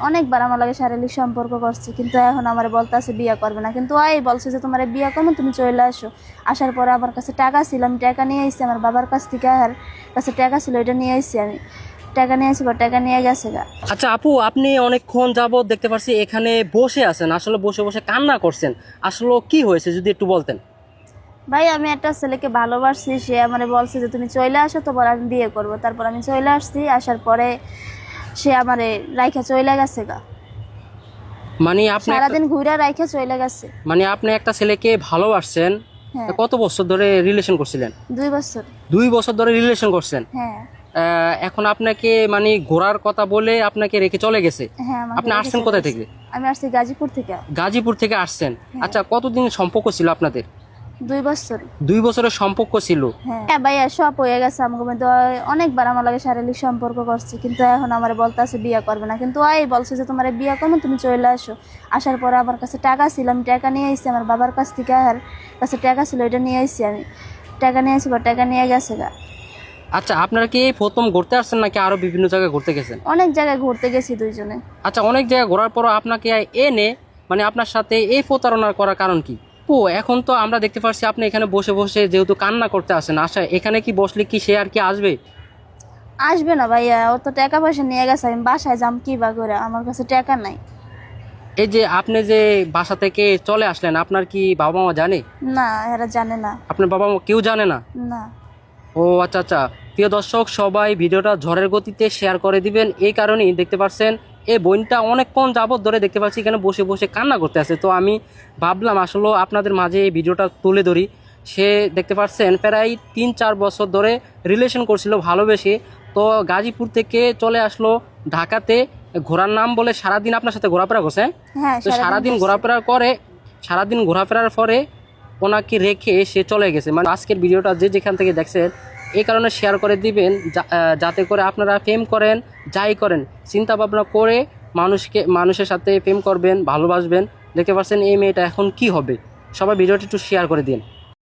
অনেকবার আমার লাগে শারীরিক সম্পর্ক করছে, কিন্তু এখন আমার বলতেছে বিয়ে করবে না। কিন্তু ওই বলছে যে তোমার বিয়ে করবো, তুমি চলে আসো। আসার পরে আমার কাছে টাকা ছিল, আমি টাকা নিয়ে আসছি। আমার বাবার কাছ থেকে আর কাছে টাকা ছিল, এটা নিয়ে আসছি। আমি টাকা নিয়ে আসি, টাকা নিয়ে গেছে গা। আচ্ছা আপু, আপনি অনেকক্ষণ যাবত দেখতে পাচ্ছি এখানে বসে আছেন, আসলে বসে বসে কান্না করছেন। আসলে কি হয়েছে যদি একটু বলতেন। ভাই আমি একটা ছেলেকে ভালোবাসছি, সে আমার বলছে যে তুমি চলে আসো, তোমার আমি বিয়ে করব। তারপর আমি চলে আসছি, আসার পরে সে আমারে রাইখা চলে গেছে গা। মানে আপনি সারাদিন ঘুরে রাইখা চলে গেছে। মানে আপনি একটা ছেলেকে ভালোবাসছেন, হ্যাঁ, কত বছর ধরে রিলেশন করছিলেন? 2 বছর। 2 বছর ধরে রিলেশন করছেন। হ্যাঁ এখন আপনাকে মানে ঘোরার কথা বলে আপনাকে রেখে চলে গেছে। হ্যাঁ, আমাকে আপনি রেখে আসছেন চলে কোথায় গেছে। থেকে? আমি আসছি গাজীপুর থেকে। গাজীপুর থেকে আসছেন। হ্যাঁ। আচ্ছা, কতদিন সম্পর্ক ছিল আপনাদের? 2 বছর। 2 বছরের সম্পর্ক ছিল। হ্যাঁ ভাইয়া, সব হয়ে গেছে আমাকে মধ্যে। অনেকবার আমার লাগে শারীরিক সম্পর্ক করছে, কিন্তু এখন আমার বলতেছে বিয়ে করবে না। কিন্তু ওই বলছে যে তোমার বিয়ে করবো, তুমি চলে আসো। আসার পরে আমার কাছে টাকা ছিল, আমি টাকা নিয়ে আসছি। আমার বাবার কাছ থেকে আর কাছে টাকা ছিল, এটা নিয়ে আসছি। আমি টাকা নিয়ে আসি, টাকা নিয়ে গেছে গা। আচ্ছা, আপনারা কি প্রথম ঘুরতে আসছেন নাকি আরো বিভিন্ন জায়গায় ঘুরতে গেছেন? অনেক জায়গায় ঘুরতে গেছি দুইজনে। আচ্ছা, অনেক জায়গায় ঘোরার পরও আপনাকে এনে মানে আপনার সাথে এই প্রতারণার করার কারণ কি? ও এখন তো আমরা দেখতে পাচ্ছি আপনি এখানে বসে বসে যেহেতু কান্না করতে আসেন, আশা এখানে কি বসলে কি সে আর কি আসবে? আসবে না ভাইয়া, ও তো টাকা পয়সা নিয়ে গেছে। আমি বাসায় যাম কি বা করে, আমার কাছে টাকা নাই। এই যে আপনি যে বাসা থেকে চলে আসলেন, আপনার কি বাবা মা জানে? না, এরা জানে না। আপনার বাবা মা কেউ জানে না? না। ও আচ্ছা আচ্ছা। প্রিয় দর্শক, সবাই ভিডিওটা ঝড়ের গতিতে শেয়ার করে দিবেন। এই কারণেই দেখতে পাচ্ছেন এই বোনটা অনেকক্ষণ যাবত ধরে দেখতে পাচ্ছি এখানে বসে বসে কান্না করতে আছে। তো আমি ভাবলাম আসলে আপনাদের মাঝে এই ভিডিওটা তুলে ধরি। সে দেখতে পাচ্ছেন প্রায় 3-4 বছর ধরে রিলেশন করছিল ভালোবেসে। তো গাজীপুর থেকে চলে আসলো ঢাকাতে ঘোরার নাম বলে সারাদিন আপনার সাথে ঘোরাফেরা করছে। হ্যাঁ, তো সারাদিন ঘোরাফেরার করে, সারাদিন ঘোরাফেরার পরে ওনাকে রেখে সে চলে গেছে। মানে আজকের ভিডিওটা যে যেখান থেকে দেখছেন এই কারণে শেয়ার করে দিবেন, যাতে করে আপনারা প্রেম করেন, যাই করেন চিন্তা ভাবনা করে মানুষের সাথে প্রেম করবেন, ভালোবাসবেন। দেখতে পাচ্ছেন এই মেয়েটা এখন কি হবে। সবাই ভিডিওটা একটু শেয়ার করে দিন।